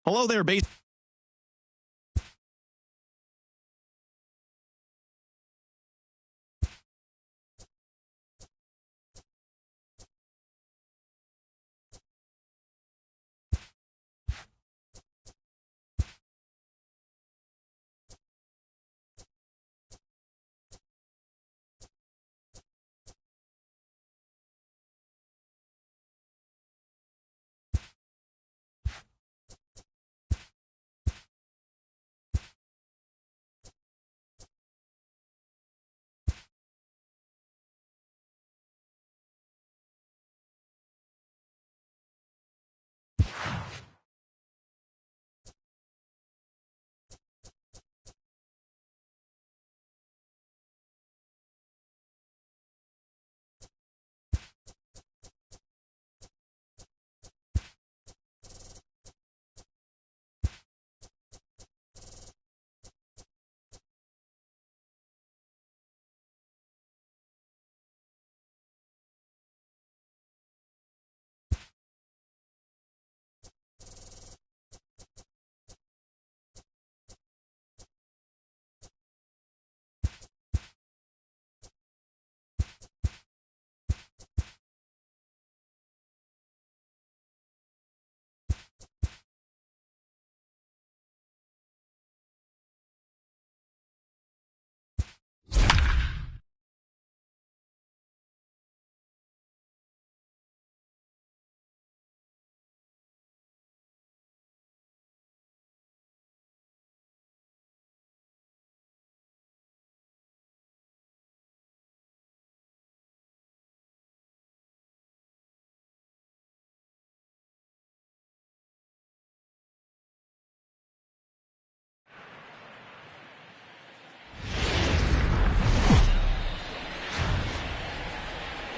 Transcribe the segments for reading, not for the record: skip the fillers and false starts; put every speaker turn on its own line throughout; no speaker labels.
Hello there, base.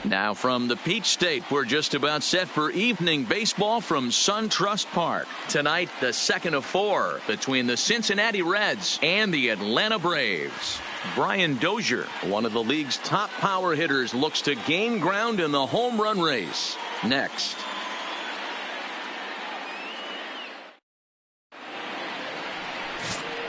Now from the Peach State, we're just about set for evening baseball from SunTrust Park. Tonight, the second of 4 between the Cincinnati Reds and the Atlanta Braves. Brian Dozier, one of the league's top power hitters, looks to gain ground in the home run race. Next.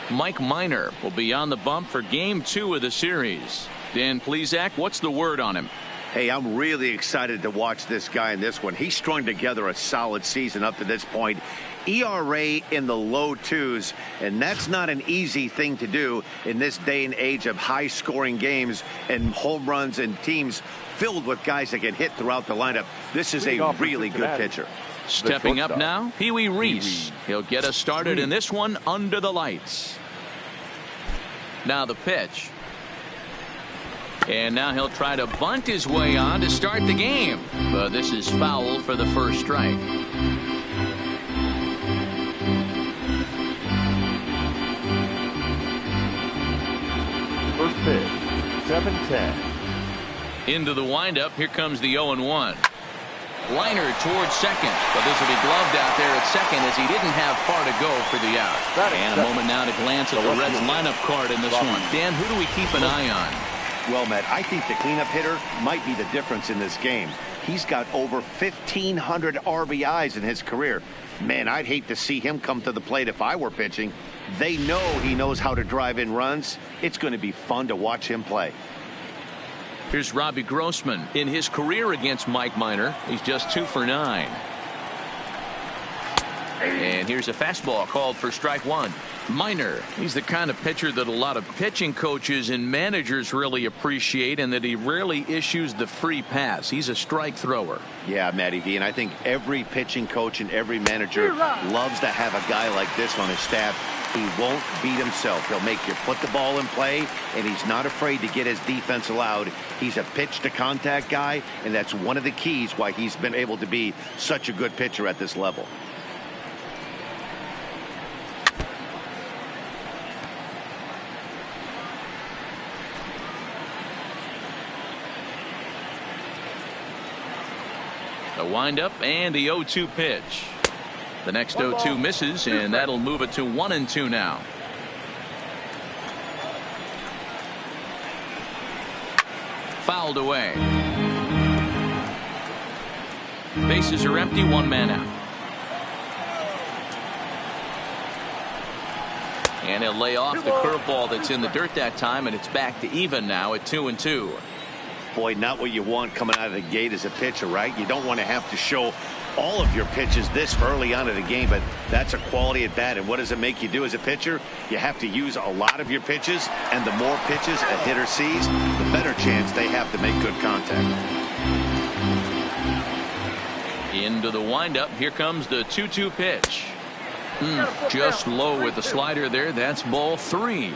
Mike Minor will be on the bump for Game 2 of the series. Dan Plesac, what's the word on him?
Hey, I'm really excited to watch this guy in this one. He's strung together a solid season up to this point. ERA in the low 2s, and that's not an easy thing to do in this day and age of high-scoring games and home runs and teams filled with guys that can hit throughout the lineup. This is a really good pitcher.
Stepping up now, Pee Wee Reese. He'll get us started in this one under the lights. Now the pitch. And now he'll try to bunt his way on to start the game. But this is foul for the first strike.
First pitch, 7-10.
Into the windup. Here comes the 0-1. Liner towards second, but this will be gloved out there at second as he didn't have far to go for the out. And a moment now to glance at the Reds lineup card in this one. Dan, who do we keep an eye on?
Well, Matt, I think the cleanup hitter might be the difference in this game. He's got over 1,500 RBIs in his career. Man, I'd hate to see him come to the plate if I were pitching. They know he knows how to drive in runs. It's going to be fun to watch him play.
Here's Robbie Grossman. In his career against Mike Minor, he's just 2 for 9. And here's a fastball called for strike 1. Minor, he's the kind of pitcher that a lot of pitching coaches and managers really appreciate, and that he rarely issues the free pass. He's a strike thrower.
Yeah, Matty V, and I think every pitching coach and every manager loves to have a guy like this on his staff. He won't beat himself. He'll make you put the ball in play, and he's not afraid to get his defense allowed. He's a pitch-to-contact guy, and that's one of the keys why he's been able to be such a good pitcher at this level.
The windup and the 0-2 pitch. The next 0-2 misses, and that'll move it to 1-2 now. Fouled away. Bases are empty, 1 man out. And he'll lay off the curveball that's in the dirt that time, and it's back to even now at 2-2.
Boy, not what you want coming out of the gate as a pitcher, right? You don't want to have to show all of your pitches this early on in the game, but that's a quality at bat. And what does it make you do as a pitcher? You have to use a lot of your pitches, and the more pitches a hitter sees, the better chance they have to make good contact.
Into the windup. Here comes the 2-2 pitch. Just low with the slider there. That's ball 3.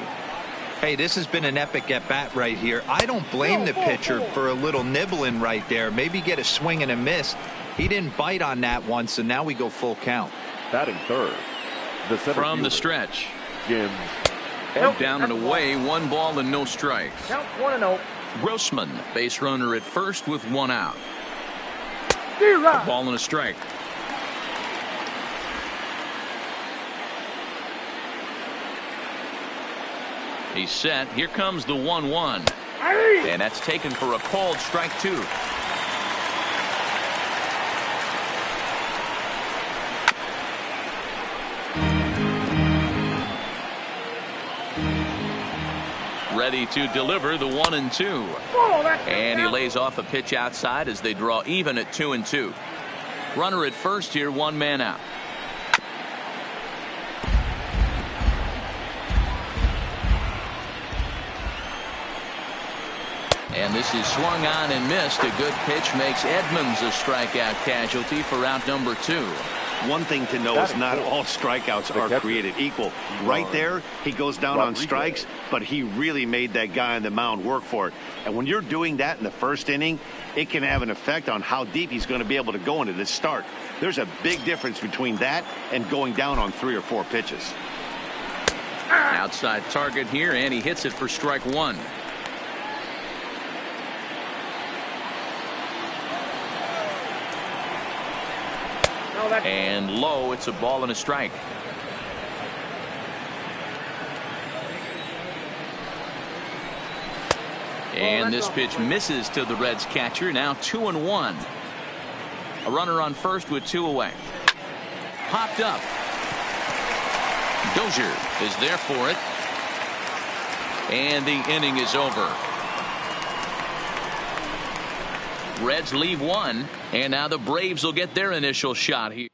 Hey, this has been an epic at bat right here. I don't blame the pitcher for a little nibbling right there. Maybe get a swing and a miss. He didn't bite on that one, so now we go full count.
Batting third,
from the stretch.
Jim.
Down and away, 1 ball and no strikes.
Count 1-0.
Grossman, base runner at first with 1 out.
A
ball and a strike. He's set. Here comes the 1-1. And that's taken for a called strike 2. Ready to deliver the 1-2. And he lays off a pitch outside as they draw even at 2-2. Runner at first here, 1 man out. And this is swung on and missed. A good pitch makes Edmonds a strikeout casualty for out number 2.
One thing to know is not all strikeouts are created equal. Right there, he goes down on strikes, but he really made that guy on the mound work for it. And when you're doing that in the first inning, it can have an effect on how deep he's going to be able to go into this start. There's a big difference between that and going down on 3 or 4 pitches.
Outside target here, and he hits it for strike 1. And low, it's a ball and a strike. And this pitch misses to the Reds catcher. Now 2-1. A runner on first with 2 away. Popped up. Dozier is there for it. And the inning is over. Reds leave 1, and now the Braves will get their initial shot here.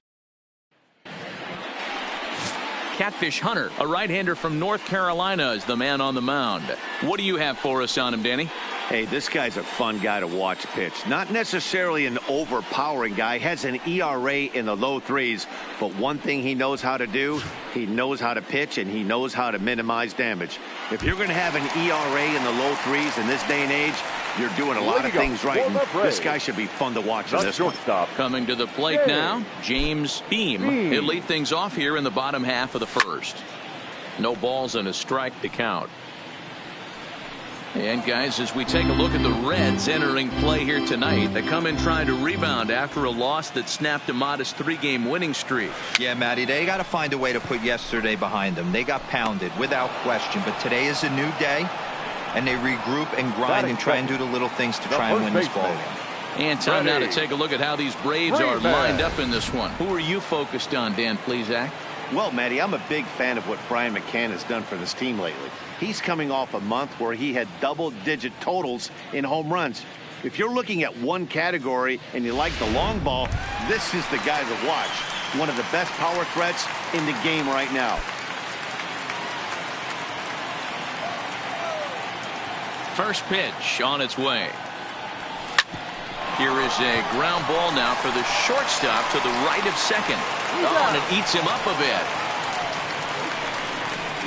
Catfish Hunter, a right-hander from North Carolina, is the man on the mound. What do you have for us on him, Danny?
Hey, this guy's a fun guy to watch pitch. Not necessarily an overpowering guy. Has an ERA in the low 3s. But one thing he knows how to do, he knows how to pitch, and he knows how to minimize damage. If you're going to have an ERA in the low 3s in this day and age, you're doing a lot of things right. And this guy should be fun to watch in this one.
Coming to the plate now, James Beam. He'll lead things off here in the bottom half of the first. No balls and a strike to count. And guys, as we take a look at the Reds entering play here tonight, they come in trying to rebound after a loss that snapped a modest 3-game winning streak.
Yeah, Matty, they got to find a way to put yesterday behind them. They got pounded without question, but today is a new day, and they regroup and grind and try and do the little things to try and win this ball game.
And time now to take a look at how these Braves are lined up in this one. Who are you focused on, Dan Plesac?
Well, Matty, I'm a big fan of what Brian McCann has done for this team lately. He's coming off a month where he had double-digit totals in home runs. If you're looking at one category and you like the long ball, this is the guy to watch. One of the best power threats in the game right now.
First pitch on its way. Here is a ground ball now for the shortstop to the right of second. Oh, and it eats him up a bit.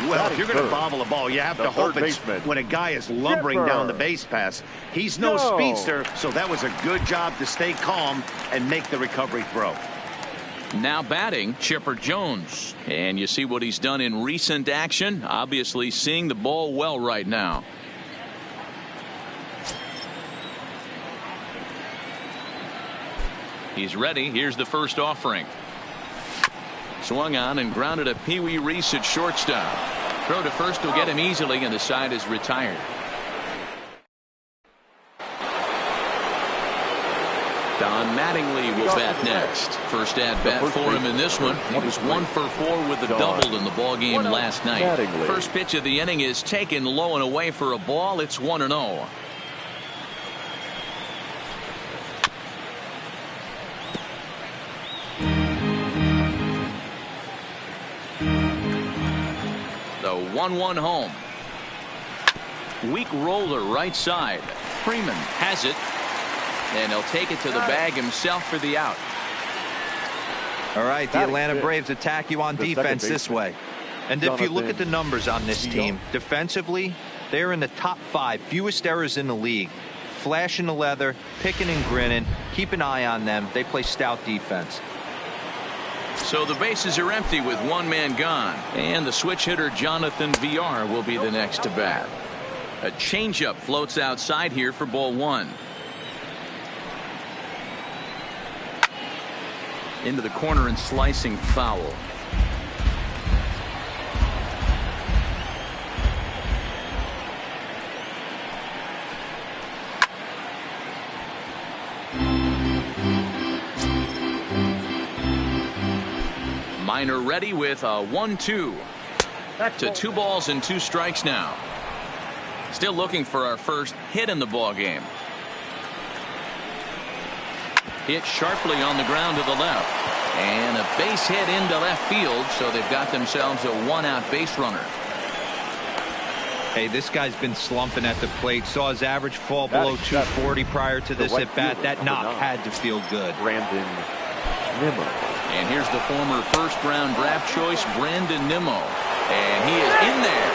Well, if you're going to bobble a ball, you have to hope it's when a guy is lumbering down the base pass. He's no speedster, so that was a good job to stay calm and make the recovery throw.
Now batting, Chipper Jones. And you see what he's done in recent action. Obviously seeing the ball well right now. He's ready. Here's the first offering. Swung on and grounded a Pee Wee Reese at shortstop. Throw to first will get him easily, and the side is retired. Don Mattingly will bat next. First at bat for him in this one. He was 1 for 4 with a double in the ball game last night. First pitch of the inning is taken low and away for a ball. It's 1-0. The 1-1 home. Weak roller right side. Freeman has it. And he'll take it to the bag himself for the out.
All right, the Atlanta Braves attack you on defense this way. And if you look at the numbers on this team, defensively, they're in the top 5, fewest errors in the league. Flashing the leather, picking and grinning, keep an eye on them. They play stout defense.
So the bases are empty with one man gone. And the switch hitter Jonathan VR will be the next to bat. A changeup floats outside here for ball 1. Into the corner and slicing foul. Minor ready with a 1-2 to 2 balls and 2 strikes now. Still looking for our first hit in the ball game. Hit sharply on the ground to the left. And a base hit into left field, so they've got themselves a 1-out base runner.
Hey, this guy's been slumping at the plate. Saw his average fall below 240 prior to this at bat. That knock had to feel good.
Brandon Nimmo.
And here's the former first-round draft choice, Brandon Nimmo. And he is in there.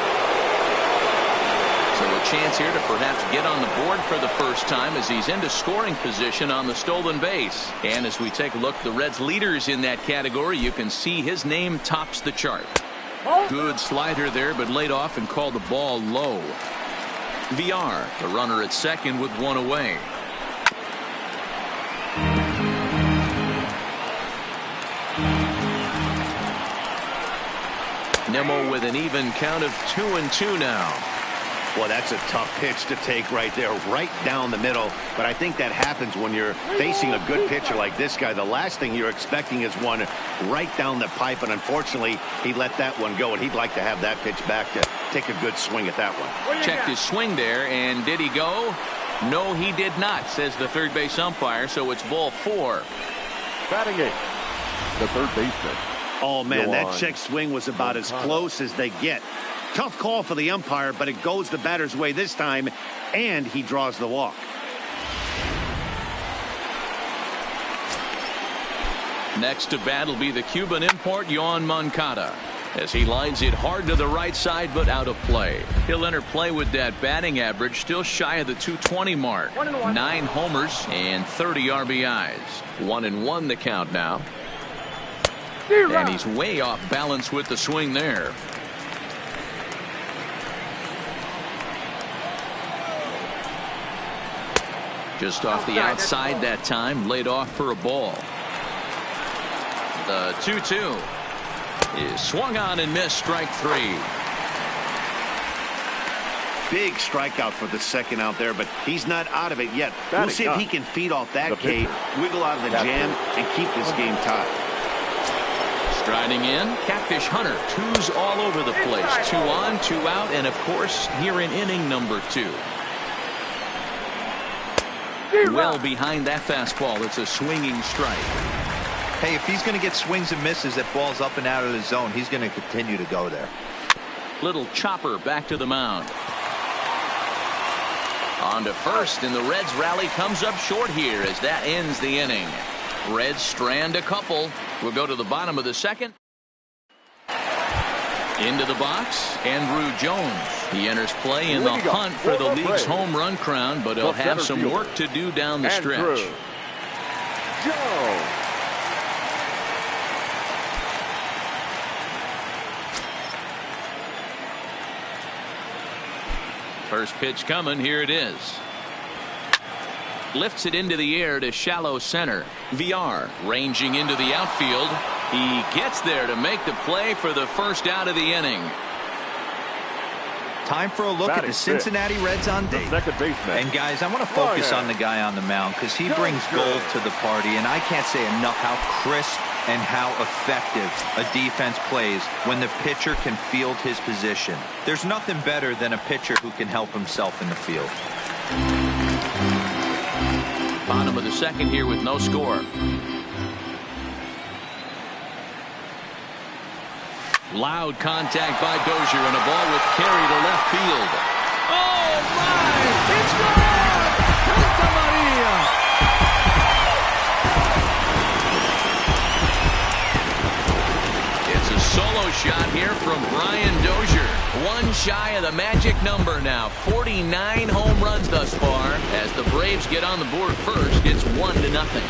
So a chance here to perhaps get on the board for the first time as he's into scoring position on the stolen base. And as we take a look at the Reds leaders in that category, you can see his name tops the chart. Good slider there, but laid off and called the ball low. VR, the runner at second with 1 away. Nimmo with an even count of 2-2 now.
Well, that's a tough pitch to take right there, right down the middle. But I think that happens when you're facing a good pitcher like this guy. The last thing you're expecting is one right down the pipe. And unfortunately, he let that one go. And he'd like to have that pitch back to take a good swing at that one.
Checked his swing there. And did he go? No, he did not, says the third base umpire. So it's ball 4.
Batting 8, the third baseman.
Oh, man, that check swing was about as close as they get. Tough call for the umpire, but it goes the batter's way this time, and he draws the walk.
Next to bat will be the Cuban import, Yoan Moncada, as he lines it hard to the right side, but out of play. He'll enter play with that batting average, still shy of the 220 mark. 9 homers and 30 RBIs. 1-1 the count now. And he's way off balance with the swing there. Just off the outside that time, laid off for a ball. The 2-2 is swung on and missed, strike 3.
Big strikeout for the second out there, but he's not out of it yet. We'll see if he can feed off that K, wiggle out of the jam, and keep this game tied.
Striding in, Catfish Hunter, 2s all over the place. 2 on, 2 out, and of course, here in inning number 2. Well behind that fastball. It's a swinging strike.
Hey, if he's going to get swings and misses at balls up and out of the zone, he's going to continue to go there.
Little chopper back to the mound. On to first, and the Reds rally comes up short here as that ends the inning. Reds strand a couple. We'll go to the bottom of the second. Into the box, Andrew Jones. He enters play in the hunt for the league's home run crown, but he'll have some work to do down the stretch.
Jones.
First pitch coming. Here it is. Lifts it into the air to shallow center. VR ranging into the outfield. He gets there to make the play for the first out of the inning.
Time for a look at the Cincinnati Reds on date.
Second baseman.
And guys, I want to focus on the guy on the mound because he brings gold to the party, and I can't say enough how crisp and how effective a defense plays when the pitcher can field his position. There's nothing better than a pitcher who can help himself in the field.
Bottom of the second here with no score. Loud contact by Dozier and a ball with carry to left field. Oh my! It's gone! Santa Maria! It's a solo shot here from Brian Dozier. One shy of the magic number now. 49 home runs thus far. As the Braves get on the board first, it's 1-0.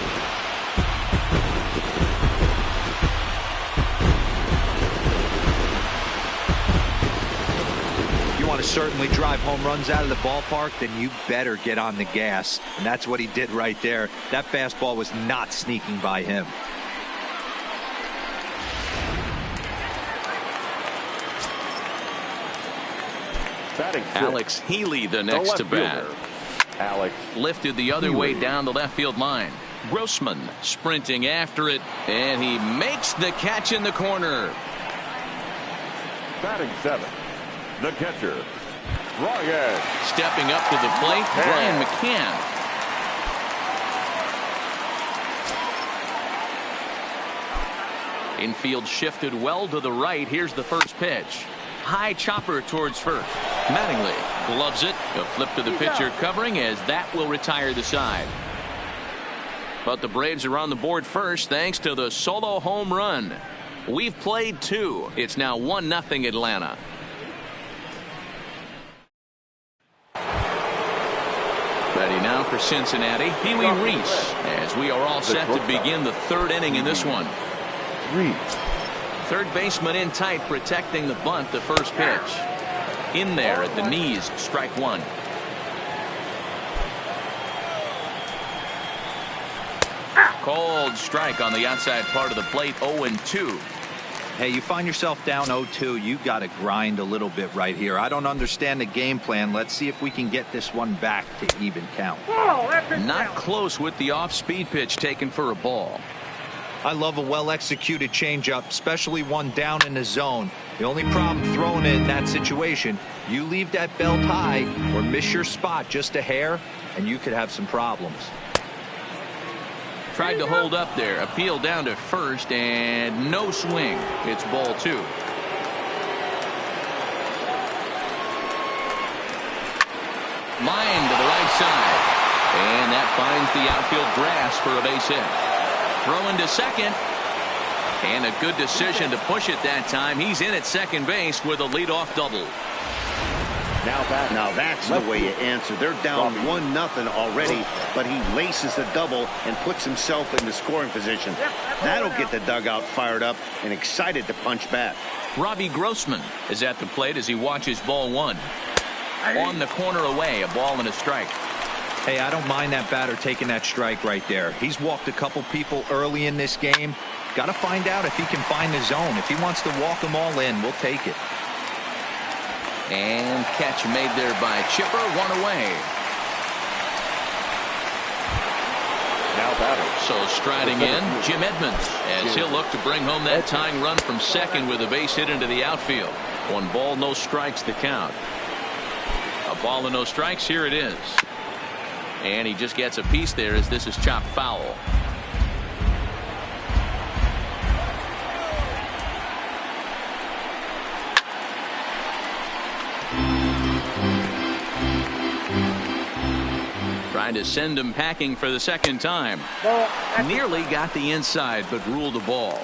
Want to certainly drive home runs out of the ballpark, then you better get on the gas. And that's what he did right there. That fastball was not sneaking by him.
Alex Healy the next to bat.
Alex
lifted the other way down the left field line. Grossman sprinting after it, and he makes the catch in the corner.
Batting 7. The catcher, Ryan.
Stepping up to the plate, Ryan McCann. Infield shifted well to the right. Here's the first pitch. High chopper towards first. Mattingly gloves it. A flip to the pitcher covering as that will retire the side. But the Braves are on the board first thanks to the solo home run. We've played 2. It's now 1-0 Atlanta. Ready now for Cincinnati, Pee Wee Reese, as we are all set to begin the third inning in this one. Third baseman in tight, protecting the bunt, the first pitch. In there at the knees, strike one. Cold strike on the outside part of the plate, 0-2.
Hey, you find yourself down 0-2, you got to grind a little bit right here. I don't understand the game plan. Let's see if we can get this one back to even count.
Not close with the off-speed pitch taken for a ball.
I love a well-executed changeup, especially one down in the zone. The only problem throwing it in that situation, you leave that belt high or miss your spot just a hair, and you could have some problems.
Tried to hold up there. Appeal down to first and no swing. It's ball 2. Line to the right side. And that finds the outfield grass for a base hit. Throw into second. And a good decision to push it that time. He's in at second base with a leadoff double.
Now that's the way you answer. They're down 1-0 already, but he laces the double and puts himself in the scoring position. That'll get the dugout fired up and excited to punch back.
Robbie Grossman is at the plate as he watches ball 1. On the corner away, a ball and a strike.
Hey, I don't mind that batter taking that strike right there. He's walked a couple people early in this game. Got to find out if he can find the zone. If he wants to walk them all in, we'll take it.
And catch made there by Chipper, one away.
Now batter.
So striding in, Jim Edmonds, as he'll look to bring home that tying run from second with a base hit into the outfield. 1 ball, no strikes, the count. A ball and no strikes, here it is. And he just gets a piece there as this is chopped foul. Trying to send him packing for the second time. Nearly got the inside, but ruled the ball.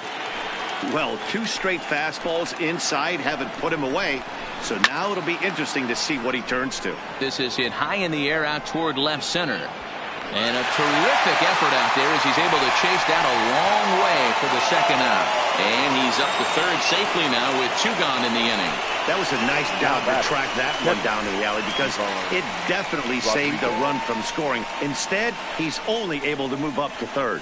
Well, 2 straight fastballs inside haven't put him away. So now it'll be interesting to see what he turns to.
This is hit high in the air out toward left center. And a terrific effort out there as he's able to chase that a long way for the second out. And he's up to third safely now with 2 gone in the inning.
That was a nice job to track that one down to the alley because it definitely saved the run from scoring. Instead, he's only able to move up to third.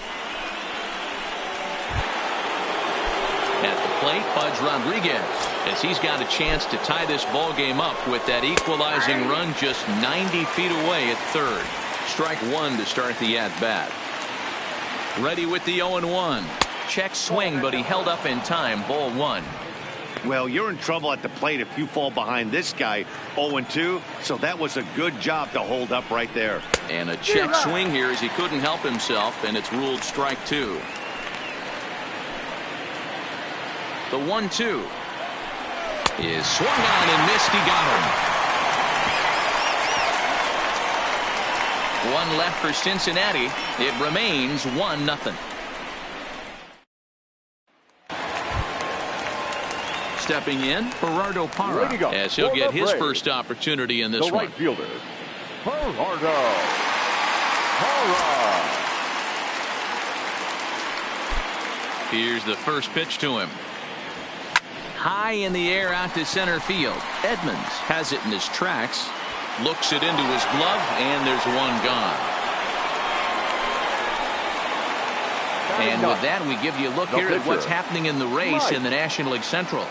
At the plate, Pudge Rodriguez, as he's got a chance to tie this ball game up with that equalizing run just 90 feet away at third. Strike one to start the at-bat. Ready with the 0-1. Check swing, but he held up in time. Ball one.
Well, you're in trouble at the plate if you fall behind this guy 0-2, so that was a good job to hold up right there.
And a check swing here as he couldn't help himself, and it's ruled strike two. The 1-2 is swung on and missed. He got him. One left for Cincinnati. It remains 1-0. Stepping in, Gerardo Parra, as he'll get his first opportunity in this one.
The right fielder, Gerardo Parra.
Here's the first pitch to him. High in the air out to center field. Edmonds has it in his tracks. Looks it into his glove, and there's one gone. And with that, we give you a look here at what's happening in the race in the National League Central.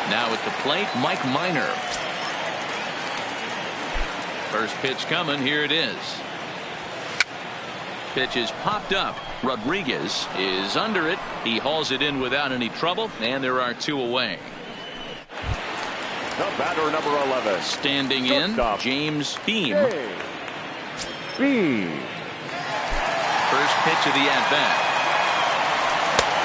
Now at the plate, Mike Minor. First pitch coming. Here it is. Pitch is popped up. Rodriguez is under it. He hauls it in without any trouble, and there are two away.
The batter, number 11.
Standing in, James Beam.
Beam.
First pitch of the at-bat.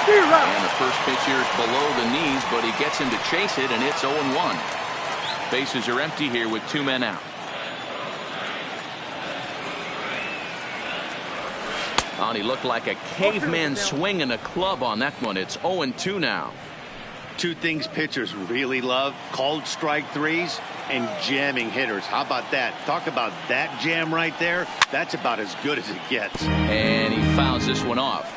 And the first pitch here is below the knees, but he gets him to chase it, and it's 0-1. Bases are empty here with two men out. Oh, and he looked like a caveman swinging a club on that one. It's 0-2 now.
Two things pitchers really love: called strike threes and jamming hitters. How about that? Talk about that jam right there. That's about as good as it gets.
And he fouls this one off.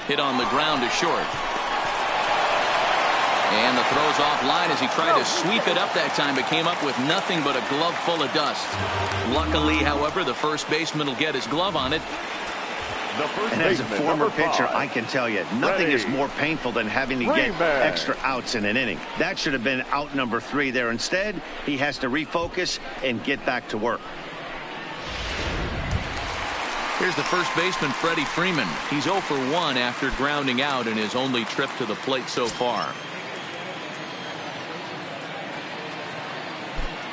Hit on the ground to short. And the throw's offline as he tried to sweep it up that time, but came up with nothing but a glove full of dust. Luckily, however, the first baseman will get his glove on it.
And as a former pitcher, I can tell you, nothing is more painful than having to get extra outs in an inning. That should have been out number 3 there. Instead, he has to refocus and get back to work.
Here's the first baseman, Freddie Freeman. He's 0 for 1 after grounding out in his only trip to the plate so far.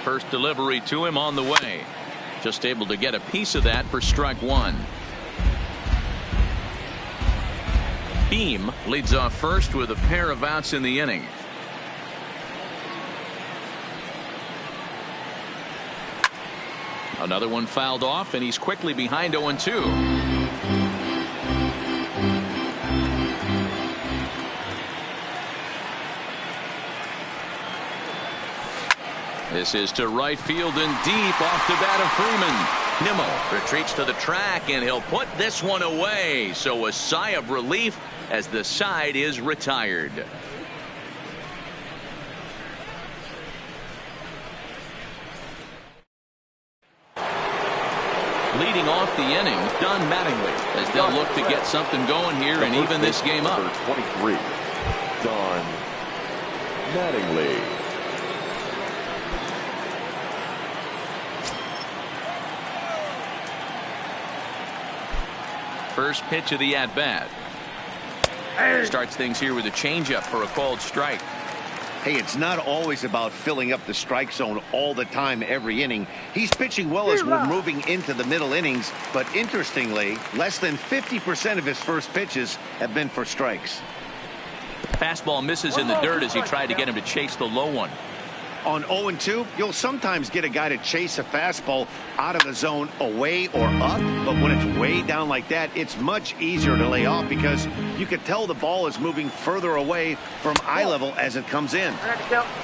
First delivery to him on the way. Just able to get a piece of that for strike one. Beam leads off first with a pair of outs in the inning. Another one fouled off, and he's quickly behind 0-2. This is to right field and deep off the bat of Freeman. Nimmo retreats to the track, and he'll put this one away. So a sigh of relief as the side is retired. Leading off the inning, Don Mattingly, as they'll look to get something going here and even this game up.
23, Don Mattingly.
First pitch of the at-bat. Starts things here with a changeup for a called strike.
Hey, it's not always about filling up the strike zone all the time every inning. He's pitching well as we're moving into the middle innings, but interestingly, less than 50% of his first pitches have been for strikes.
Fastball misses in the dirt as he tried to get him to chase the low one.
On 0-2, you'll sometimes get a guy to chase a fastball out of the zone away or up, but when it's way down like that, it's much easier to lay off because you can tell the ball is moving further away from eye level as it comes in.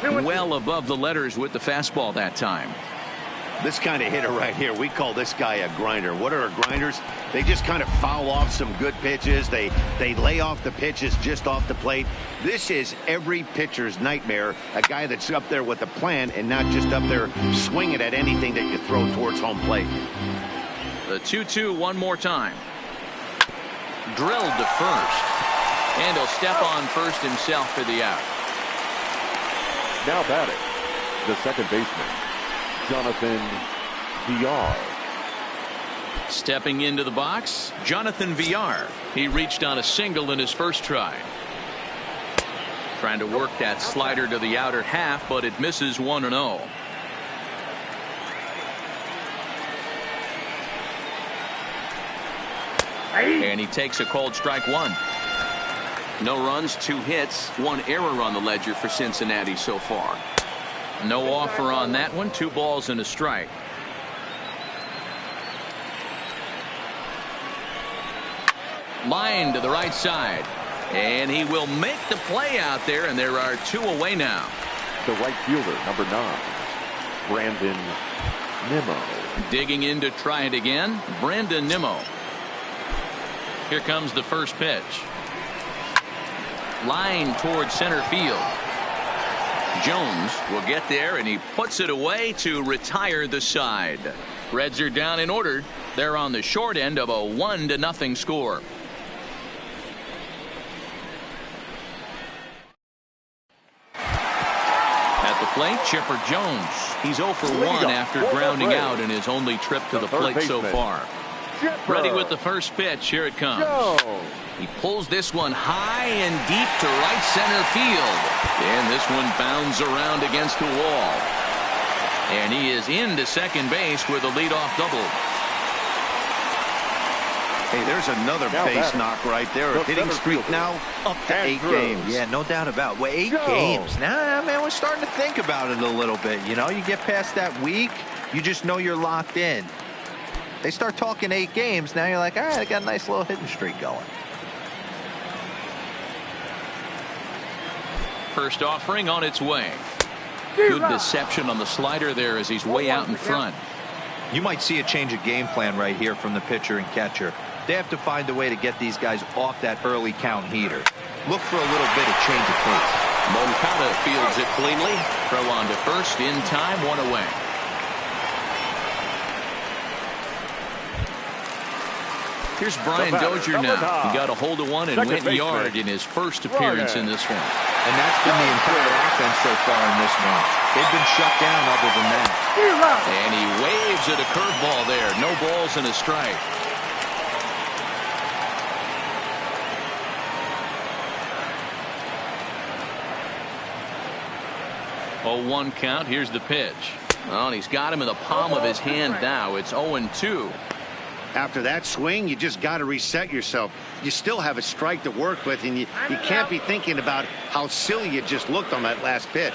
Well above the letters with the fastball that time.
This kind of hitter right here, we call this guy a grinder. What are grinders? They just kind of foul off some good pitches. They lay off the pitches just off the plate. This is every pitcher's nightmare, a guy that's up there with a plan and not just up there swinging at anything that you throw towards home plate.
The 2-2 one more time. Drilled to first. And he'll step on first himself for the out.
Now batting, the second baseman, Jonathan Villar.
Stepping into the box, Jonathan Villar. He reached on a single in his first try. Trying to work that slider to the outer half, but it misses 1-0. And he takes a cold strike one. No runs, 2 hits, 1 error on the ledger for Cincinnati so far. No offer on that one. 2 balls and a strike. Line to the right side. And he will make the play out there, and there are 2 away now.
The right fielder, number 9, Brandon Nimmo.
Digging in to try it again, Brandon Nimmo. Here comes the first pitch. Line towards center field. Jones will get there, and he puts it away to retire the side. Reds are down in order. They're on the short end of a 1-0 score. At the plate, Chipper Jones. He's 0 for 1 after grounding out in his only trip to the plate so far. Ready with the first pitch. Here it comes. He pulls this one high and deep to right center field. And this one bounds around against the wall. And he is into second base with a leadoff double.
Hey, there's another base knock right there. A hitting streak now up to 8 games.
Yeah, no doubt about it. Well, 8 games. Nah, man, we're starting to think about it a little bit. You know, you get past that week, you just know you're locked in. They start talking 8 games. Now you're like, all right, I got a nice little hitting streak going.
First offering on its way. Good deception on the slider there as he's way out in front.
You might see a change of game plan right here from the pitcher and catcher. They have to find a way to get these guys off that early count heater. Look for a little bit of change of pace.
Moncada fields it cleanly. Throw on to first in time, 1 away. Here's Brian Dozier now. He got a hold of one and went yard in his first appearance in this one.
And that's been the entire offense so far in this one. They've been shut down other than that.
And he waves at a curveball there. No balls and a strike. Oh, 1 count. Here's the pitch. Oh, and he's got him in the palm of his hand now. It's 0-2.
After that swing, you just got to reset yourself. You still have a strike to work with, and you can't be thinking about how silly you just looked on that last pitch.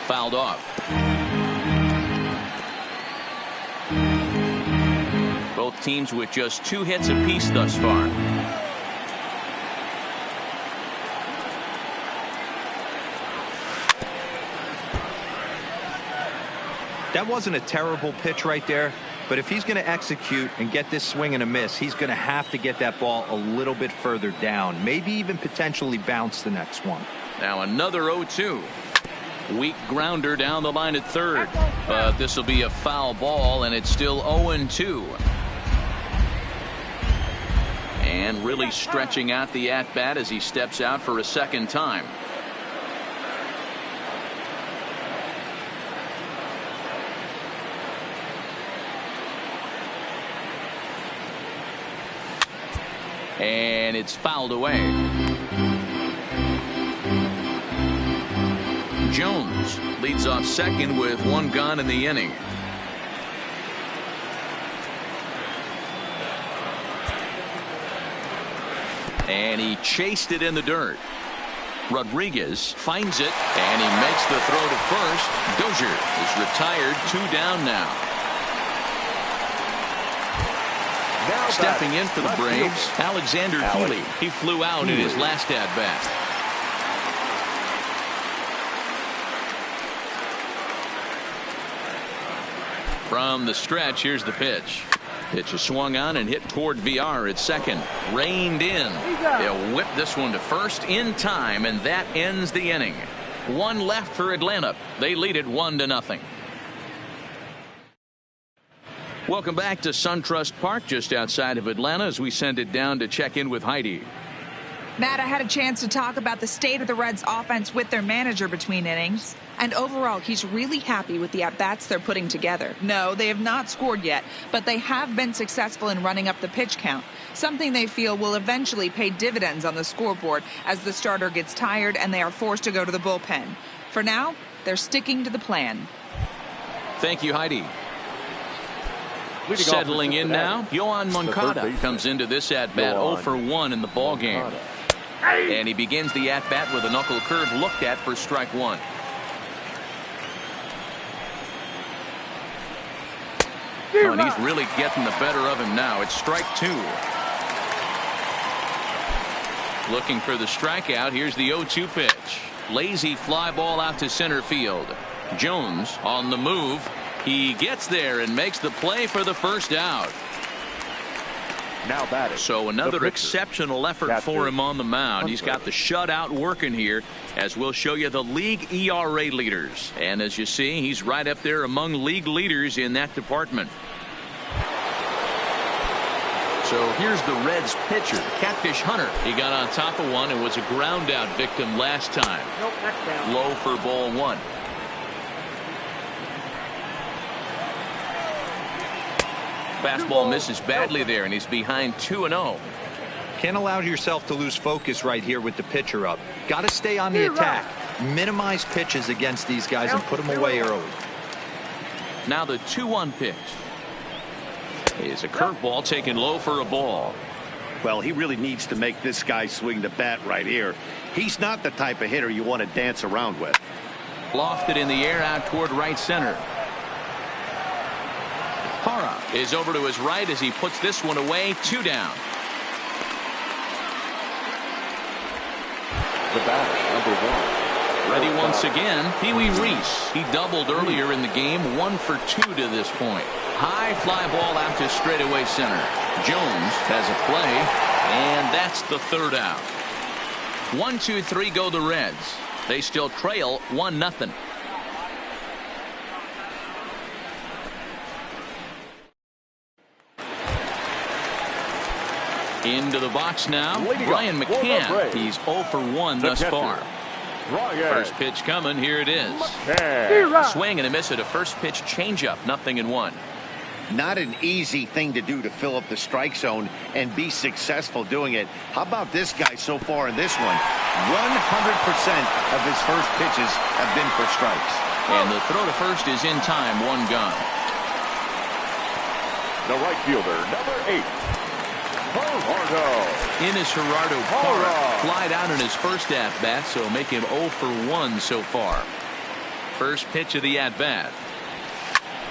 Fouled off. Both teams with just 2 hits apiece thus far.
That wasn't a terrible pitch right there, but if he's going to execute and get this swing and a miss, he's going to have to get that ball a little bit further down, maybe even potentially bounce the next one.
Now another 0-2. Weak grounder down the line at third, but this will be a foul ball, and it's still 0-2. And really stretching out the at-bat as he steps out for a second time. And it's fouled away. Jones leads off second with 1 gone in the inning. And he chased it in the dirt. Rodriguez finds it, and he makes the throw to first. Dozier is retired, 2 down now. Stepping in for the Braves, Alexander Healy. He flew out in his last at-bat. From the stretch, here's the pitch. Pitch is swung on and hit toward VR at second. Reined in. They'll whip this one to first in time, and that ends the inning. One left for Atlanta. They lead it 1-0. Welcome back to SunTrust Park just outside of Atlanta as we send it down to check in with Heidi.
Matt, I had a chance to talk about the state of the Reds offense with their manager between innings. And overall, he's really happy with the at-bats they're putting together. No, they have not scored yet, but they have been successful in running up the pitch count, something they feel will eventually pay dividends on the scoreboard as the starter gets tired and they are forced to go to the bullpen. For now, they're sticking to the plan.
Thank you, Heidi. Settling in now, Yohan Moncada comes into this at-bat 0 for 1 in the ballgame. And he begins the at-bat with a knuckle curve looked at for strike one. Oh, and he's really getting the better of him now. It's strike two. Looking for the strikeout. Here's the 0-2 pitch. Lazy fly ball out to center field. Jones on the move. He gets there and makes the play for the first out.
Now batting.
So another exceptional effort for him on the mound. He's got the shutout working here, as we'll show you the league ERA leaders. And as you see, he's right up there among league leaders in that department. So here's the Reds pitcher, Catfish Hunter. He got on top of one and was a ground out victim last time. Low for ball one. Fastball misses badly there, and he's behind 2-0.
Can't allow yourself to lose focus right here with the pitcher up. Got to stay on the attack. Minimize pitches against these guys and put them away early.
Now the 2-1 pitch. Is a curveball taken low for a ball.
Well, he really needs to make this guy swing the bat right here. He's not the type of hitter you want to dance around with.
Lofted in the air out toward right center. Hara is over to his right as he puts this one away. 2 down.
The batter, number 1.
Ready once again, Pee Wee Reese. He doubled earlier in the game, 1 for 2 to this point. High fly ball out to straightaway center. Jones has a play, and that's the 3rd out. 1-2-3 go the Reds. They still trail 1-0. Into the box now, Brian McCann. He's 0 for 1 thus far. First pitch coming. Here it is. Swing and a miss at a first pitch changeup. 0-1.
Not an easy thing to do to fill up the strike zone and be successful doing it. How about this guy so far in this one? 100% of his first pitches have been for strikes.
And the throw to first is in time. 1 gone.
The right fielder, number 8.
In is Gerardo Parra. Flied out in his first at-bat, so make him 0 for 1 so far. First pitch of the at-bat.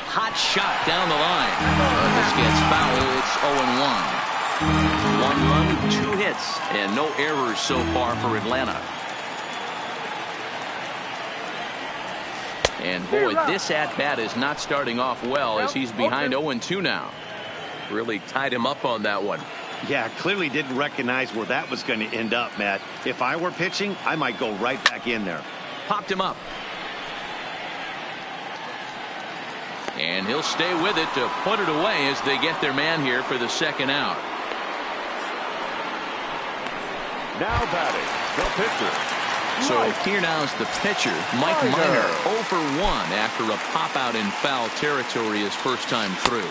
Hot shot down the line. This gets foul. It's 0-1. 1 run, 2 hits, and no errors so far for Atlanta. And boy, this at-bat is not starting off well as he's behind 0-2 now. Really tied him up on that one.
Yeah, clearly didn't recognize where that was going to end up, Matt. If I were pitching, I might go right back in there.
Popped him up. And he'll stay with it to put it away as they get their man here for the 2nd out.
Now batting, the pitcher.
So here now is the pitcher, Mike Minor, 0 for 1 after a pop out in foul territory his first time through.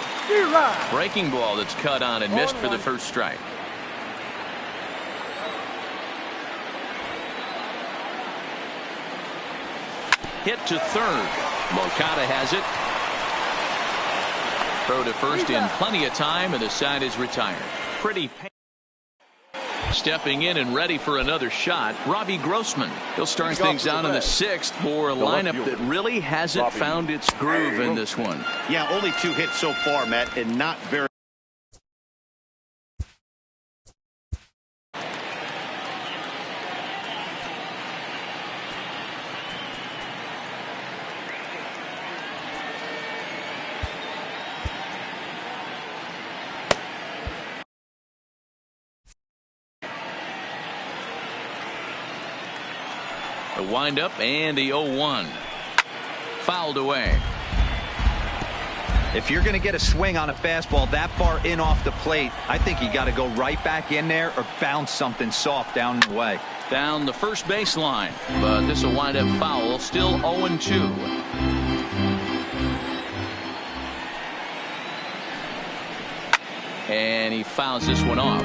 Breaking ball that's cut on and missed for the first strike. Hit to third. Moncada has it. Throw to first in plenty of time, and the side is retired. Pretty. Stepping in and ready for another shot, Robbie Grossman. He'll start things out in the 6th for a lineup that really hasn't found its groove in this one.
Yeah, only 2 hits so far, Matt, and not very
The windup and the 0-1. Fouled away.
If you're going to get a swing on a fastball that far in off the plate, I think you got to go right back in there or bounce something soft down the way.
Down the first baseline, but this will wind up foul. Still 0-2. And he fouls this one off.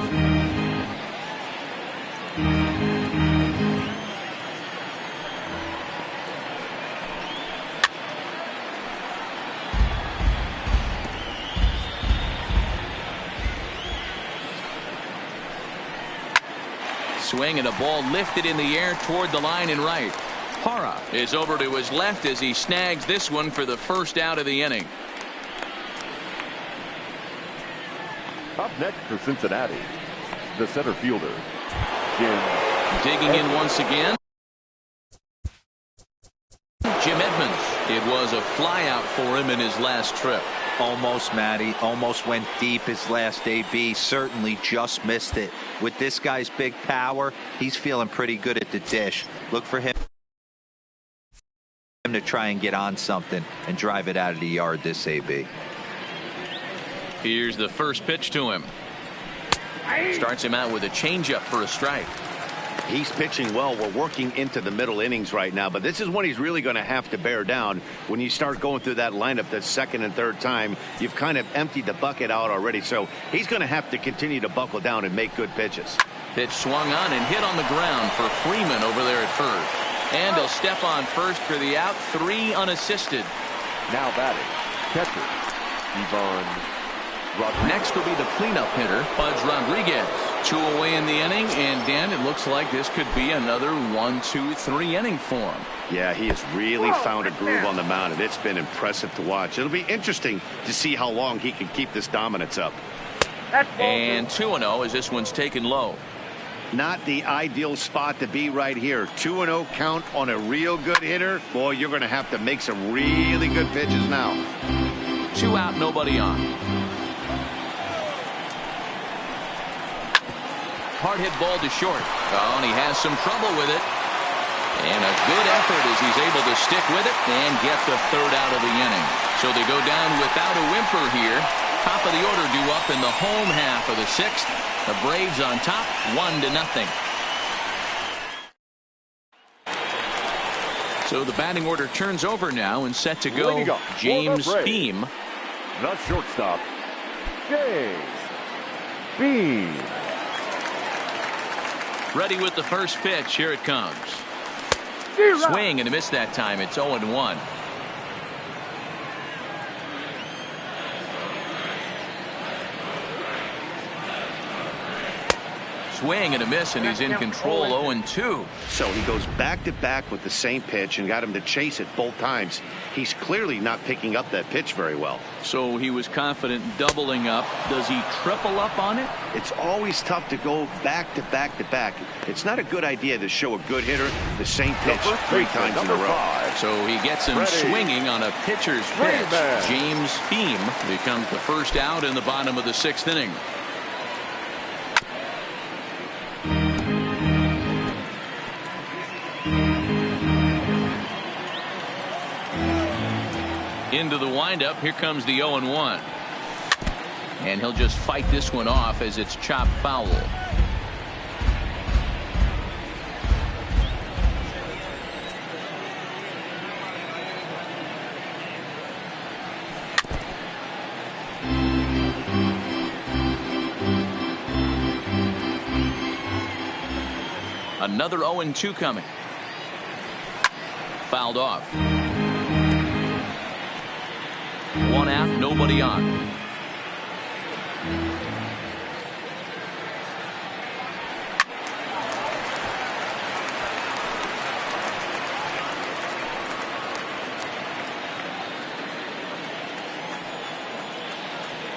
Swing and a ball lifted in the air toward the line and right. Hara is over to his left as he snags this one for the first out of the inning.
Up next for Cincinnati, the center fielder, Jim.
Digging in once again, Jim Edmonds. It was a flyout for him in his last trip.
Almost, Matty. Almost went deep his last AB. Certainly just missed it. With this guy's big power, he's feeling pretty good at the dish. Look for him to try and get on something and drive it out of the yard this AB.
Here's the first pitch to him. Starts him out with a changeup for a strike.
He's pitching well. We're working into the middle innings right now, but this is when he's really going to have to bear down. When you start going through that lineup that second and third time, you've kind of emptied the bucket out already, so he's going to have to continue to buckle down and make good pitches.
Pitch swung on and hit on the ground for Freeman over there at first. And he'll step on first for the out. 3 unassisted.
Now batting, catcher, Ivan.
Next will be the cleanup hitter, Pudge Rodriguez. 2 away in the inning, and Dan, it looks like this could be another 1-2-3 inning for him.
Yeah, he has really found a groove on the mound, and it's been impressive to watch. It'll be interesting to see how long he can keep this dominance up.
And 2-0 as this one's taken low.
Not the ideal spot to be right here. 2-0 count on a real good hitter. Boy, you're going to have to make some really good pitches now.
2 out, nobody on. Hard hit ball to short. Oh, and he has some trouble with it. And a good effort as he's able to stick with it and get the third out of the inning. So they go down without a whimper here. Top of the order due up in the home half of the 6th. The Braves on top, 1-0. So the batting order turns over now and set to go. James Beam.
The shortstop, James Beam.
Ready with the first pitch. Here it comes. Swing and a miss that time. It's 0-1. Swing and a miss, and he's in control. 0-2.
So he goes back to back with the same pitch and got him to chase it both times. He's clearly not picking up that pitch very well.
So he was confident doubling up. Does he triple up on it?
It's always tough to go back to back to back. It's not a good idea to show a good hitter the same pitch 3 times in a row.
So he gets him swinging on a pitcher's pitch. James Beam becomes the first out in the bottom of the 6th inning. Into the windup. Here comes the 0-1. And he'll just fight this one off as it's chopped foul. Another 0-2 coming. Fouled off. 1 out, nobody on.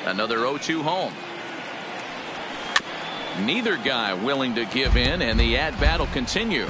Another 0-2 home. Neither guy willing to give in, and the at-bat will continue.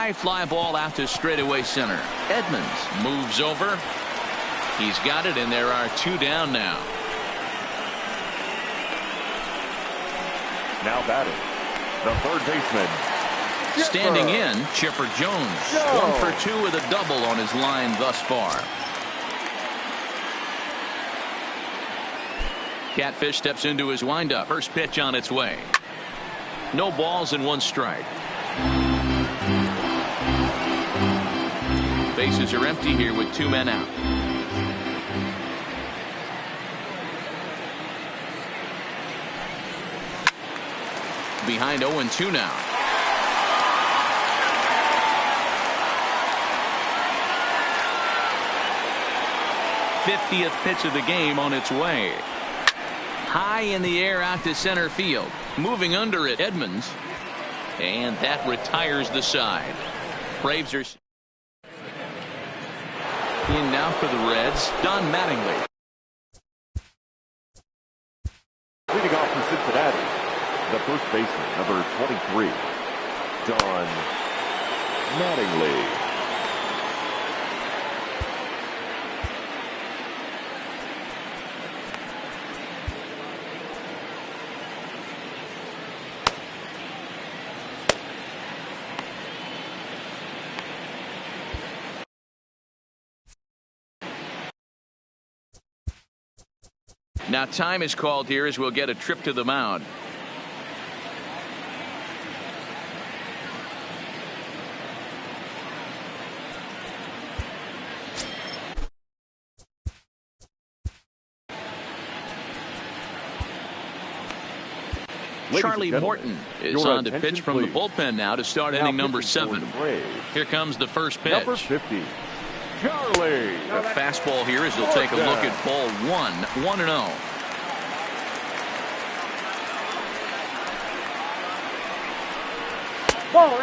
high fly ball out to straightaway center. Edmonds moves over. He's got it, and there are 2 down now.
Now batting, the third baseman.
Standing in, Chipper Jones. 1 for 2 with a double on his line thus far. Catfish steps into his windup. First pitch on its way. No balls and 1 strike. Bases are empty here with 2 men out. Behind 0-2 now. '50th pitch of the game on its way. High in the air out to center field. Moving under it, Edmonds. And that retires the side. Braves are in now for the Reds, Don Mattingly.
Leading off for Cincinnati, the first baseman, number 23, Don Mattingly.
Now time is called here as we'll get a trip to the mound. Charlie Morton is on to pitch from the bullpen now to start inning number 7. Here comes the first pitch.
Number 50. Charlie.
A fastball here as they'll take a look at ball 1, 1-0.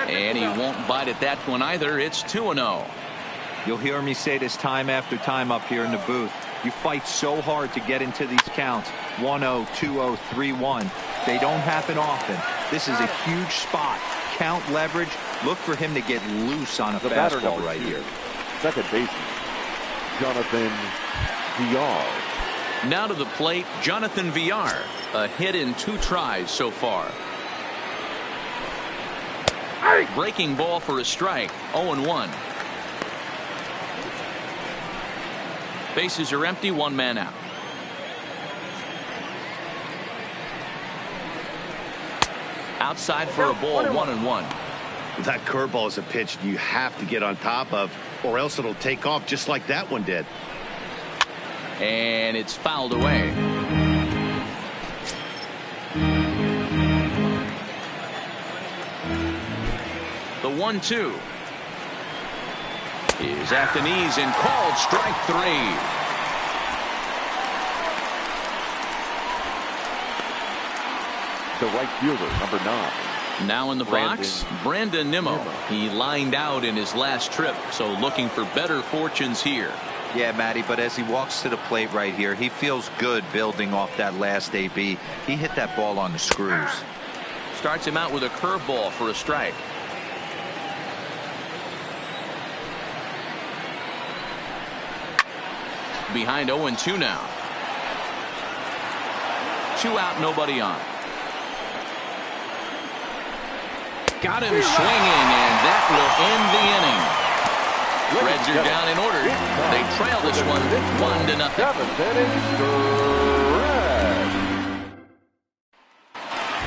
And he won't bite at that one either. It's 2-0.
You'll hear me say this time after time up here in the booth. You fight so hard to get into these counts. 1-0, 2-0, 3-1. They don't happen often. This is a huge spot. Count leverage. Look for him to get loose on a fastball right here.
Second baseman, Jonathan Villar.
Now to the plate, Jonathan Villar. A hit in 2 tries so far. Breaking ball for a strike. 0-1. Bases are empty. 1 man out. Outside for a ball. 1-1.
That curveball is a pitch you have to get on top of, or else it'll take off just like that one did.
And it's fouled away. The 1-2 is at the knees and called strike 3.
The right fielder, number 9.
Now in the box, Brandon Nimmo. He lined out in his last trip, so looking for better fortunes here.
Yeah, Matty, but as he walks to the plate right here, he feels good building off that last AB. He hit that ball on the screws.
Starts him out with a curveball for a strike. Behind 0-2 now. 2 out, nobody on. Got him swinging, and that will end the inning. Reds are down in order. They trail this one 1-0.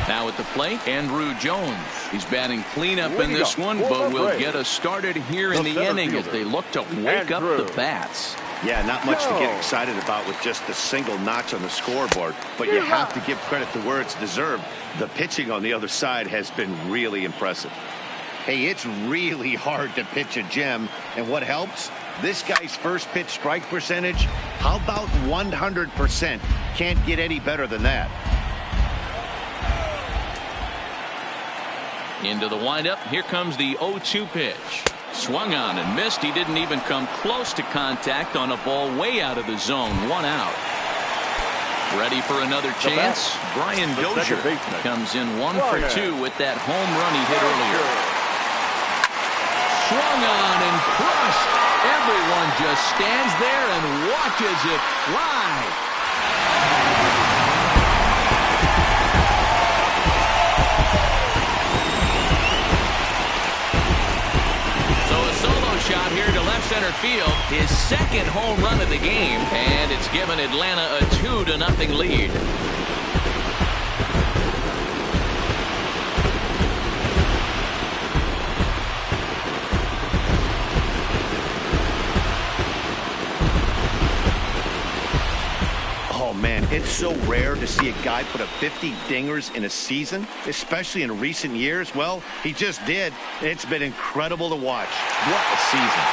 Now at the plate, Andrew Jones. He's batting cleanup in this one, but will get us started here in the inning as they look to wake up the bats.
Yeah, not much to get excited about with just a single notch on the scoreboard, but you have to give credit to where it's deserved. The pitching on the other side has been really impressive. Hey, it's really hard to pitch a gem, and what helps? This guy's first pitch strike percentage, how about 100%? Can't get any better than that.
Into the windup. Here comes the 0-2 pitch. Swung on and missed. He didn't even come close to contact on a ball way out of the zone. 1 out. Ready for another chance. Brian Dozier comes in 1 for 2 with that home run he hit earlier. Swung on and crushed. Everyone just stands there and watches it fly. So a solo shot here to left center field. His second home run of the game. And it's given Atlanta a 2-0 lead.
Man, it's so rare to see a guy put up 50 dingers in a season, especially in recent years. Well, he just did. It's been incredible to watch. What a season.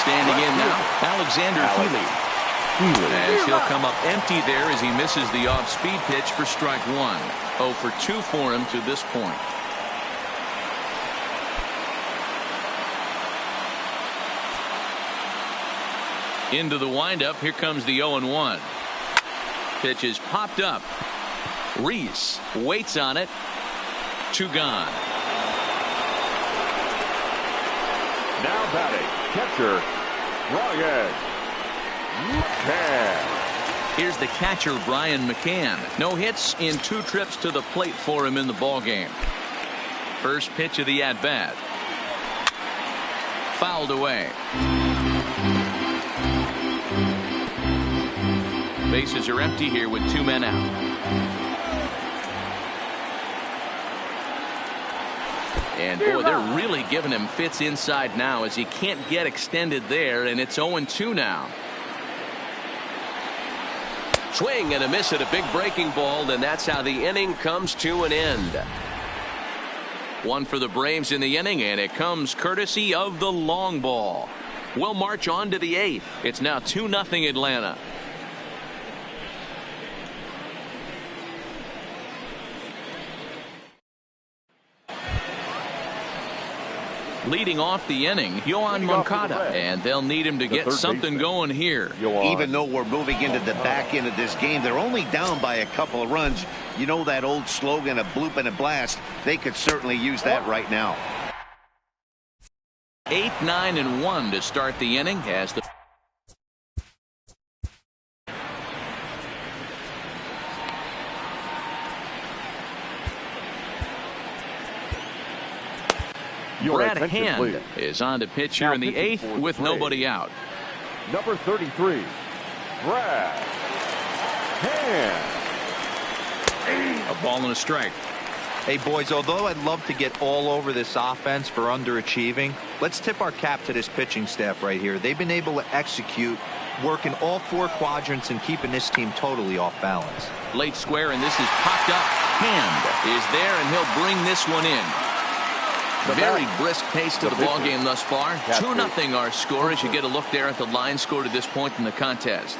Standing in now, Alexander Healy. As he'll come up empty there as he misses the off-speed pitch for strike one. 0 for 2 for him to this point. Into the windup. Here comes the 0-1. Pitch is popped up. Reese waits on it. 2 gone.
Now batting, catcher, Ryan McCann.
Here's the catcher, Brian McCann. No hits in 2 trips to the plate for him in the ballgame. First pitch of the at-bat. Fouled away. Bases are empty here with 2 men out. And boy, they're really giving him fits inside now as he can't get extended there, and it's 0-2 now. Swing and a miss at a big breaking ball, and that's how the inning comes to an end. 1 for the Braves in the inning, and it comes courtesy of the long ball. We'll march on to the 8th. It's now 2-0 Atlanta. Leading off the inning, Yohan Moncada, and they'll need him to get something going here.
Even though we're moving into the back end of this game, they're only down by a couple of runs. You know that old slogan, a bloop and a blast. They could certainly use that right now.
8, 9, and 1 to start the inning as the Brad Hand is on to pitch here in the 8th with nobody out.
Number 33, Brad Hand.
A ball and a strike.
Hey, boys, although I'd love to get all over this offense for underachieving, let's tip our cap to this pitching staff right here. They've been able to execute, working all 4 quadrants and keeping this team totally off balance.
Late square, and this is popped up. Hand is there, and he'll bring this one in. Very brisk pace to the ball game thus far. 2-0 our score as you get a look there at the line score to this point in the contest.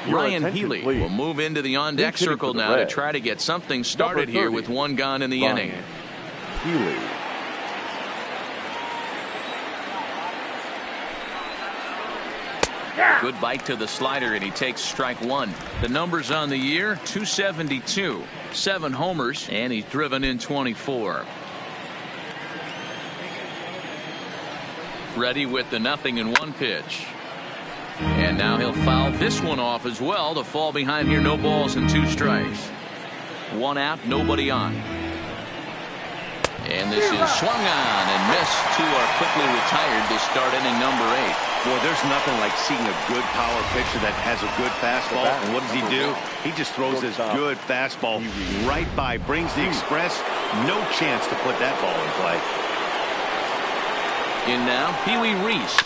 Ryan Healy will move into the on-deck circle now to try to get something started here with 1 gone in the inning.
Healy.
Good bite to the slider, and he takes strike 1. The numbers on the year, 272. 7 homers, and he's driven in 24. Ready with the 0-1 pitch. And now he'll foul this one off as well to fall behind here. No balls and 2 strikes. 1 out, nobody on. And this is swung on and missed. 2 are quickly retired to start inning number 8.
Boy, there's nothing like seeing a good power pitcher that has a good fastball. And what does he do? He just throws his good fastball right by, brings the express. No chance to put that ball in play.
In now, Pee-wee Reese.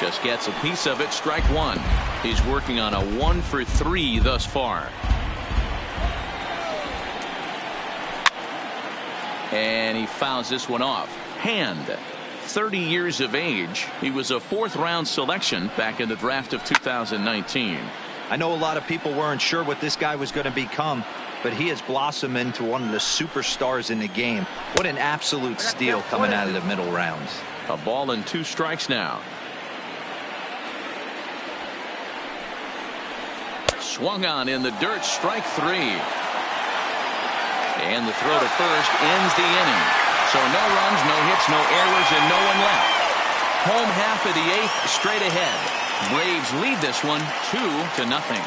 Just gets a piece of it, strike 1. He's working on a 1 for 3 thus far. And he fouls this one off. Hand. 30 years of age. He was a 4th-round selection back in the draft of 2019.
I know a lot of people weren't sure what this guy was going to become, but he has blossomed into one of the superstars in the game. What an absolute steal coming out of the middle rounds.
A ball and 2 strikes now. Swung on in the dirt, strike 3. And the throw to first ends the inning. So no runs, no hits, no errors, and no one left. Home half of the 8th straight ahead. Braves lead this one 2-0.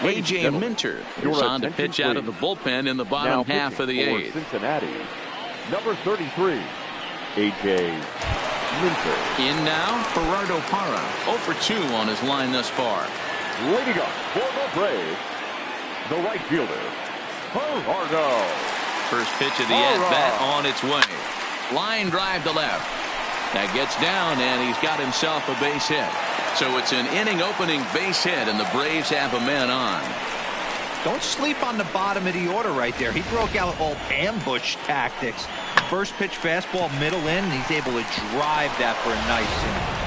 A.J. Minter is on to pitch out of the bullpen in the bottom half of the 8th.
Cincinnati, number 33, A.J. Minter.
In now, Gerardo Parra, 0 for 2 on his line thus far.
Leading up for the Braves, the right fielder, Gerardo.
First pitch of the at-bat on its way. Line drive to left. That gets down, and he's got himself a base hit. So it's an inning-opening base hit, and the Braves have a man on.
Don't sleep on the bottom of the order right there. He broke out all ambush tactics. First pitch fastball, middle in. He's able to drive that for a nice inning.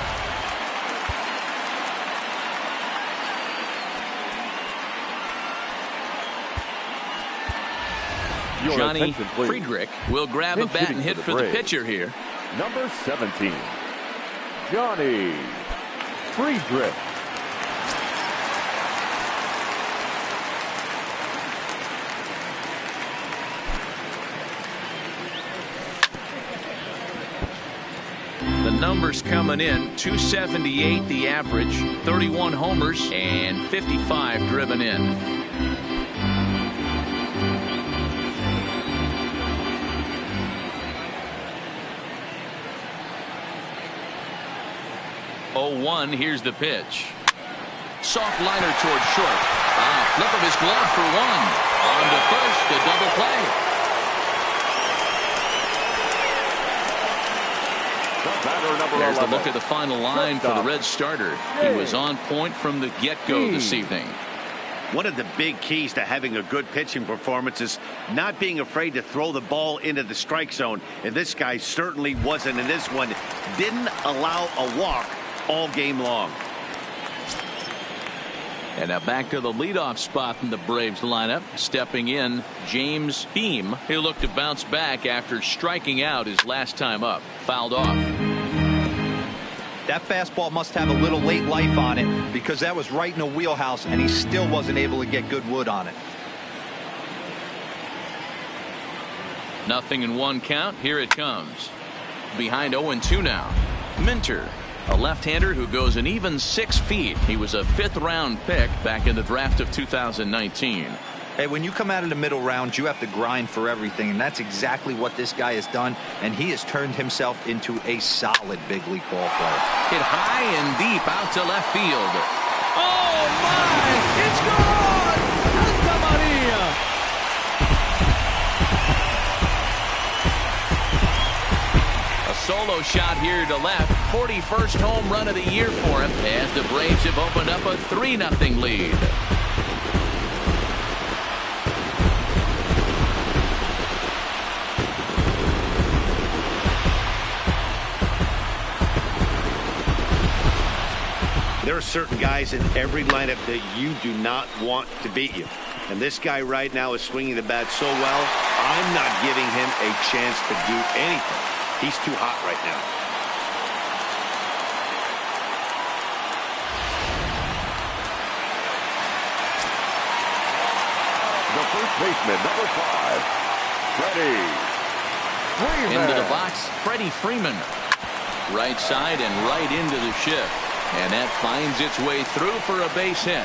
Johnny Friedrich will grab a bat and hit for the pitcher here.
Number 17, Johnny Friedrich.
The numbers coming in, 278 the average, 31 homers, and 55 driven in. Oh, 1, here's the pitch. Soft liner toward short. Flip of his glove for 1. On to first, a double play. There's the look at the final line for the Reds starter. He was on point from the get-go this evening.
One of the big keys to having a good pitching performance is not being afraid to throw the ball into the strike zone. And this guy certainly wasn't in this one. Didn't allow a walk all game long.
And now back to the leadoff spot in the Braves lineup. Stepping in, James Beam. He'll look to bounce back after striking out his last time up. Fouled off.
That fastball must have a little late life on it because that was right in the wheelhouse and he still wasn't able to get good wood on it.
0-1 count. Here it comes. Behind 0-2 now. Minter, a left-hander who goes an even 6 feet. He was a 5th-round pick back in the draft of 2019.
Hey, when you come out of the middle round, you have to grind for everything, and that's exactly what this guy has done, and he has turned himself into a solid big league ball player.
Hit high and deep out to left field. Oh, my! It's gone! Santa Maria! A solo shot here to left. 41st home run of the year for him as the Braves have opened up a 3-0 lead.
There are certain guys in every lineup that you do not want to beat you. And this guy right now is swinging the bat so well, I'm not giving him a chance to do anything. He's too hot right now.
The first baseman, number 5, Freddie Freeman.
Into the box, Freddie Freeman. Right side and right into the shift. And that finds its way through for a base hit.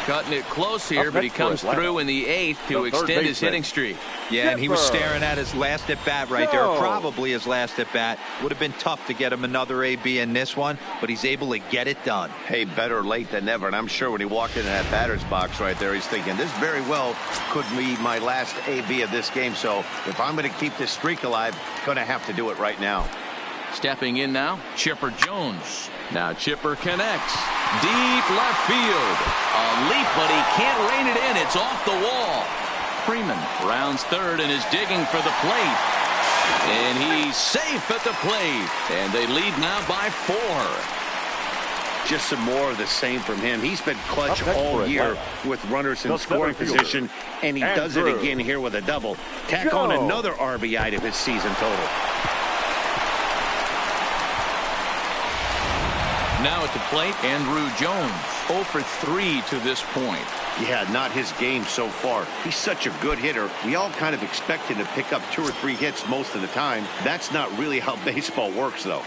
Cutting it close here, but he comes through in the 8th to extend his hitting streak.
Yeah, and he was staring at his last at-bat right there, probably his last at-bat. Would have been tough to get him another AB in this one, but he's able to get it done.
Hey, better late than never, and I'm sure when he walked into that batter's box right there, he's thinking, this very well could be my last AB of this game, so if I'm going to keep this streak alive, going to have to do it right now.
Stepping in now, Chipper Jones. Now Chipper connects. Deep left field. A leap, but he can't rein it in. It's off the wall. Freeman rounds third and is digging for the plate. And he's safe at the plate. And they lead now by 4.
Just some more of the same from him. He's been clutch all year with runners in scoring position, and he does it again here with a double. Tack on another RBI to his season total.
Now at the plate, Andrew Jones. 0 for 3 to this point.
Yeah, not his game so far. He's such a good hitter. We all kind of expect him to pick up 2 or 3 hits most of the time. That's not really how baseball works, though.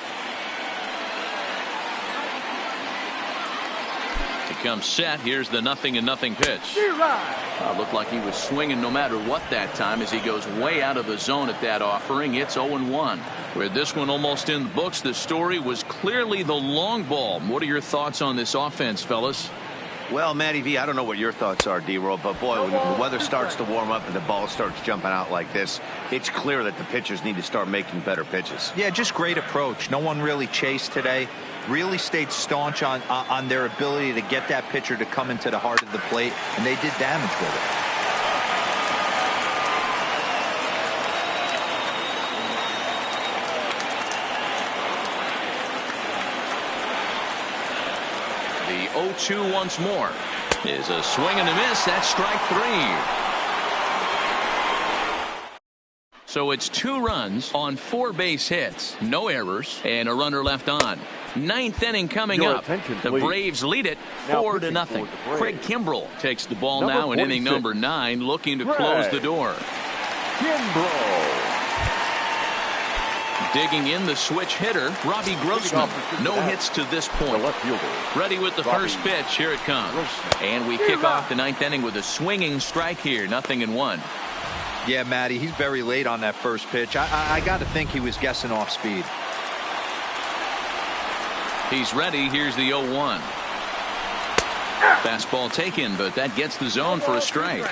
To come set, here's the 0-0 pitch. Looked like he was swinging no matter what that time as he goes way out of the zone at that offering. It's 0-1. With this one almost in the books, the story was clearly the long ball. What are your thoughts on this offense, fellas?
Well, Matty V, I don't know what your thoughts are, D-Roll, but boy, when the weather starts to warm up and the ball starts jumping out like this, it's clear that the pitchers need to start making better pitches.
Yeah, just great approach. No one really chased today. Really stayed staunch on their ability to get that pitcher to come into the heart of the plate, and they did damage with it.
The 0-2 once more is a swing and a miss. That's strike 3. So it's 2 runs on 4 base hits, no errors, and a runner left on. 9th inning coming up. The Braves lead it 4-0. Craig Kimbrell takes the ball now in inning number 9, looking to close the door. Digging in the switch hitter, Robbie Grossman. No hits to this point. Ready with the first pitch. Here it comes. And we kick off the 9th inning with a swinging strike here. 0-1.
Yeah, Matty, he's very late on that first pitch. I got to think he was guessing off speed.
He's ready. Here's the 0-1. Fastball taken, but that gets the zone for a strike.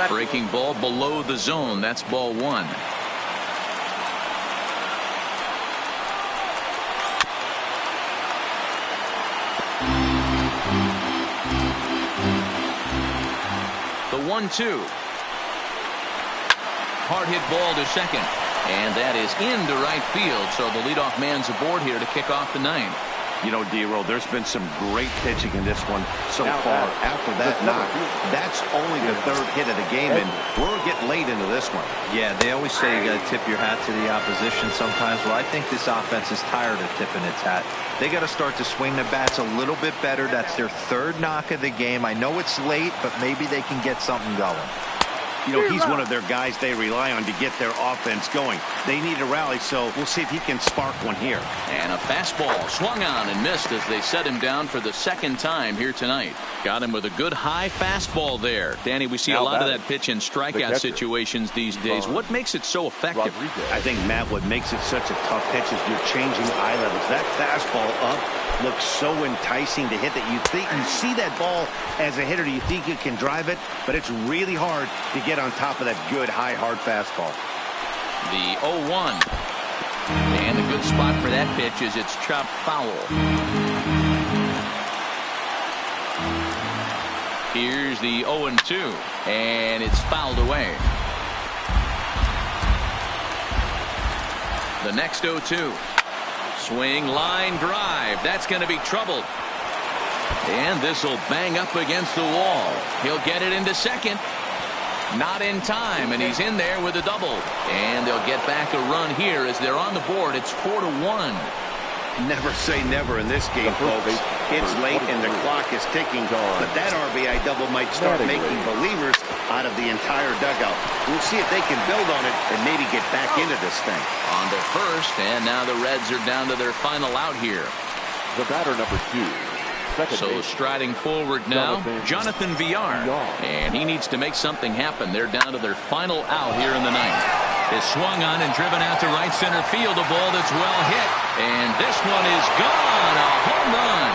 Breaking ball below the zone. That's ball 1. The 1-2. Hard hit ball to second. And that is into right field. So the leadoff man's aboard here to kick off the 9th.
You know, D-Roll, there's been some great pitching in this one so far. After that knock, that's only the 3rd hit of the game, and we're getting late into this one.
Yeah, they always say you got to tip your hat to the opposition sometimes. Well, I think this offense is tired of tipping its hat. They got to start to swing the bats a little bit better. That's their 3rd knock of the game. I know it's late, but maybe they can get something going.
You know, he's one of their guys they rely on to get their offense going. They need a rally, so we'll see if he can spark one here.
And a fastball swung on and missed as they set him down for the 2nd time here tonight. Got him with a good high fastball there. Danny, we see a lot of that pitch in strikeout situations these days. What makes it so effective?
I think, Matt, what makes it such a tough pitch is you're changing eye levels. That fastball up looks so enticing to hit that you see that ball as a hitter, you think you can drive it, but it's really hard to get on top of that good high hard fastball.
The 0-1, and a good spot for that pitch is it's chopped foul. Here's the 0-2, and it's fouled away. The next 0-2. Swing, line, drive. That's going to be troubled. And this will bang up against the wall. He'll get it into second. Not in time, and he's in there with a double. And they'll get back a run here as they're on the board. It's 4-1.
Never say never in this game, folks. It's late and the clock is ticking. But that RBI double might start making believers out of the entire dugout. We'll see if they can build on it and maybe get back into this thing.
On to first, and now the Reds are down to their final out here.
The batter, number 2.
So striding forward now, Jonathan Villar. And he needs to make something happen. They're down to their final out here in the 9th. Is swung on and driven out to right center field. A ball that's well hit. And this one is gone. A home run.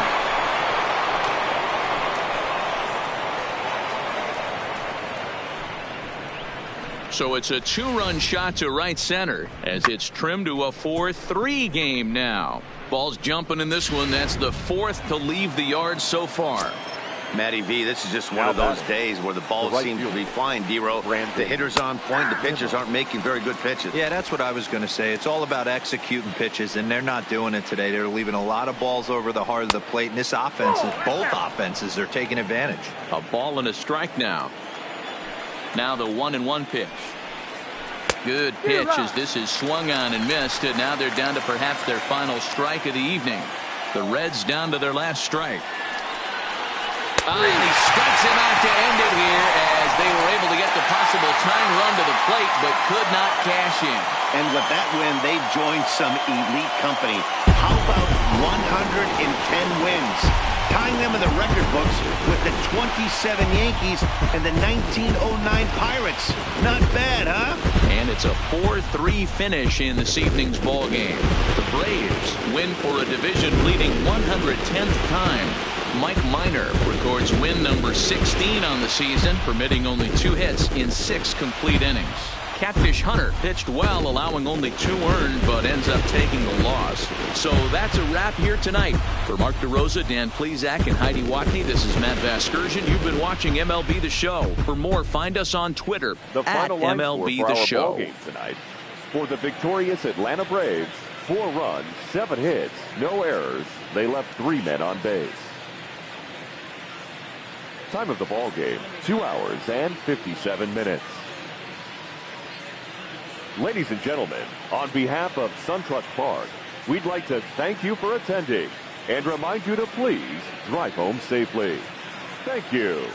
So it's a 2-run shot to right center as it's trimmed to a 4-3 game now. Ball's jumping in this one. That's the 4th to leave the yard so far.
Matty V, this is just one of those days where the ball seems to be flying, D-Roll. The hitter's on point. The pitchers aren't making very good pitches.
Yeah, that's what I was going to say. It's all about executing pitches, and they're not doing it today. They're leaving a lot of balls over the heart of the plate, and this offense, both offenses, are taking advantage.
A ball and a strike now. Now the 1-1 pitch. Good pitch as this is swung on and missed, and now they're down to perhaps their final strike of the evening. The Reds down to their last strike. And he strikes him out to end it here as they were able to get the possible tying run to the plate but could not cash in.
And with that win, they joined some elite company. How about 110 wins? Tying them in the record books with the 27 Yankees and the 1909 Pirates. Not bad, huh?
And it's a 4-3 finish in this evening's ball game. The Braves win for a division-leading 110th time. Mike Minor records win number 16 on the season, permitting only 2 hits in 6 complete innings. Catfish Hunter pitched well, allowing only 2 earned, but ends up taking the loss. So that's a wrap here tonight. For Mark DeRosa, Dan Plesac, and Heidi Watney, this is Matt Vasgersian. You've been watching MLB The Show. For more, find us on Twitter at MLB The Show.
Game tonight. For the victorious Atlanta Braves, 4 runs, 7 hits, no errors. They left 3 men on base. Time of the ball game, 2 hours and 57 minutes. Ladies and gentlemen, on behalf of SunTrust Park, we'd like to thank you for attending and remind you to please drive home safely. Thank you.